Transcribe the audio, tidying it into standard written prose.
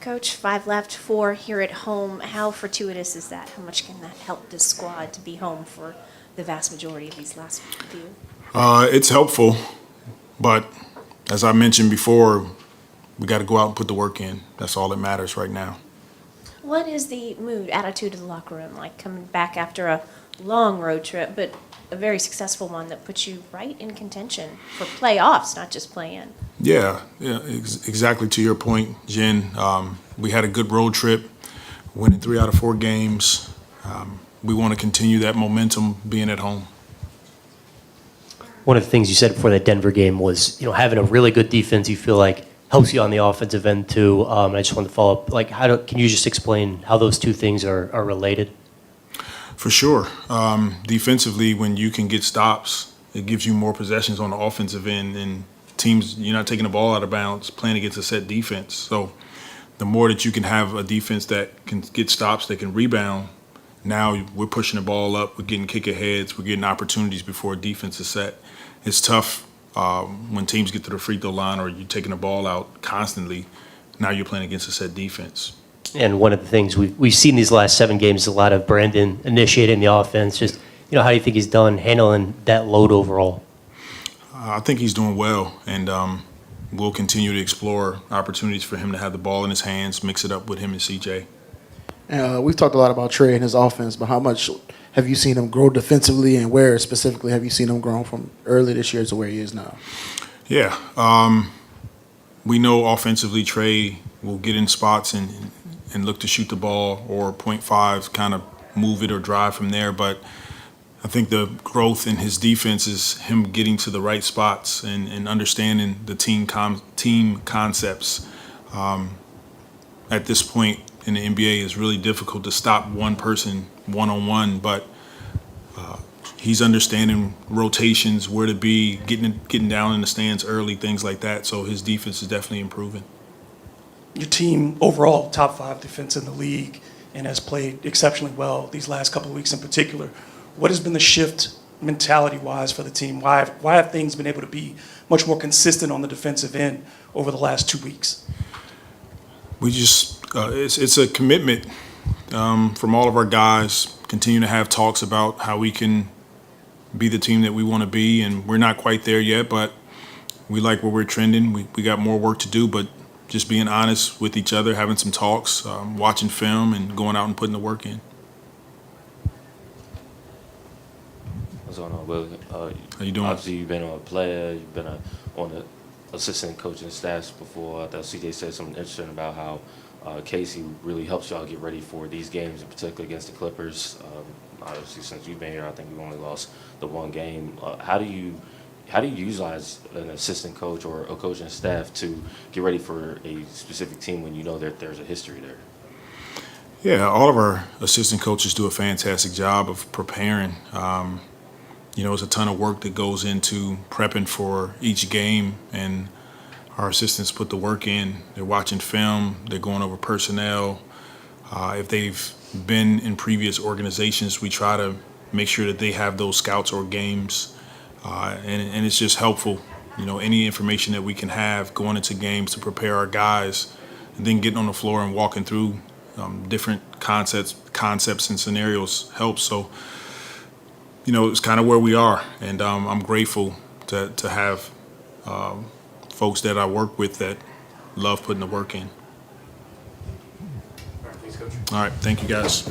Coach, 5 left, 4 here at home. How fortuitous is that? How much can that help this squad to be home for the vast majority of these last few? It's helpful, but as I mentioned before, we got to go out and put the work in. That's all that matters right now. What is the mood, attitude of the locker room like coming back after a long road trip, but a very successful one that puts you right in contention for playoffs, not just play-in? Yeah, exactly to your point, Jen. We had a good road trip, winning 3 out of 4 games. We want to continue that momentum being at home. One of the things you said before that Denver game was, having a really good defense you feel like helps you on the offensive end too. And I just wanted to follow up, can you just explain how those two things are related? For sure. Defensively, when you can get stops, it gives you more possessions on the offensive end, and teams, you're not taking the ball out of bounds, playing against a set defense. So the more that you can have a defense that can get stops, that can rebound, now we're pushing the ball up, we're getting kick aheads, we're getting opportunities before a defense is set. It's tough when teams get to the free throw line or you're taking the ball out constantly. Now you're playing against a set defense. And one of the things we've seen these last 7 games is a lot of Brandon initiating the offense. Just, how do you think he's done handling that load overall? I think he's doing well, and we'll continue to explore opportunities for him to have the ball in his hands, mix it up with him and CJ. We've talked a lot about Trey and his offense, but how much have you seen him grow defensively, and where specifically have you seen him grow from early this year to where he is now? Yeah. We know offensively Trey will get in spots and look to shoot the ball, or 0.5 kind of move it or drive from there. But I think the growth in his defense is him getting to the right spots and understanding the team concepts. At this point in the NBA, it's really difficult to stop one person one-on-one, but he's understanding rotations, where to be, getting down in the stands early, things like that. So his defense is definitely improving. Your team overall, top 5 defense in the league, and has played exceptionally well these last couple of weeks in particular. What has been the shift mentality-wise for the team? Why have things been able to be much more consistent on the defensive end over the last 2 weeks? We just it's a commitment from all of our guys. Continue to have talks about how we can be the team that we want to be, and we're not quite there yet, but we like where we're trending. We got more work to do, but just being honest with each other, having some talks, watching film, and going out and putting the work in. What's going on, Willie? How you doing? Obviously, you've been a player. You've been on the assistant coaching staffs before. I thought CJ said something interesting about how Casey really helps y'all get ready for these games, in particular against the Clippers. Obviously, since you've been here, I think you've only lost the 1 game. How do you utilize an assistant coach or a coaching staff to get ready for a specific team when you know that there's a history there? Yeah, all of our assistant coaches do a fantastic job of preparing. It's a ton of work that goes into prepping for each game, and our assistants put the work in. They're watching film, they're going over personnel. If they've been in previous organizations, we try to make sure that they have those scouts or games, and it's just helpful. Any information that we can have going into games to prepare our guys, and then getting on the floor and walking through different concepts and scenarios helps. So, it's kind of where we are, and I'm grateful to have folks that I work with that love putting the work in. All right, thanks, Coach. All right, thank you guys.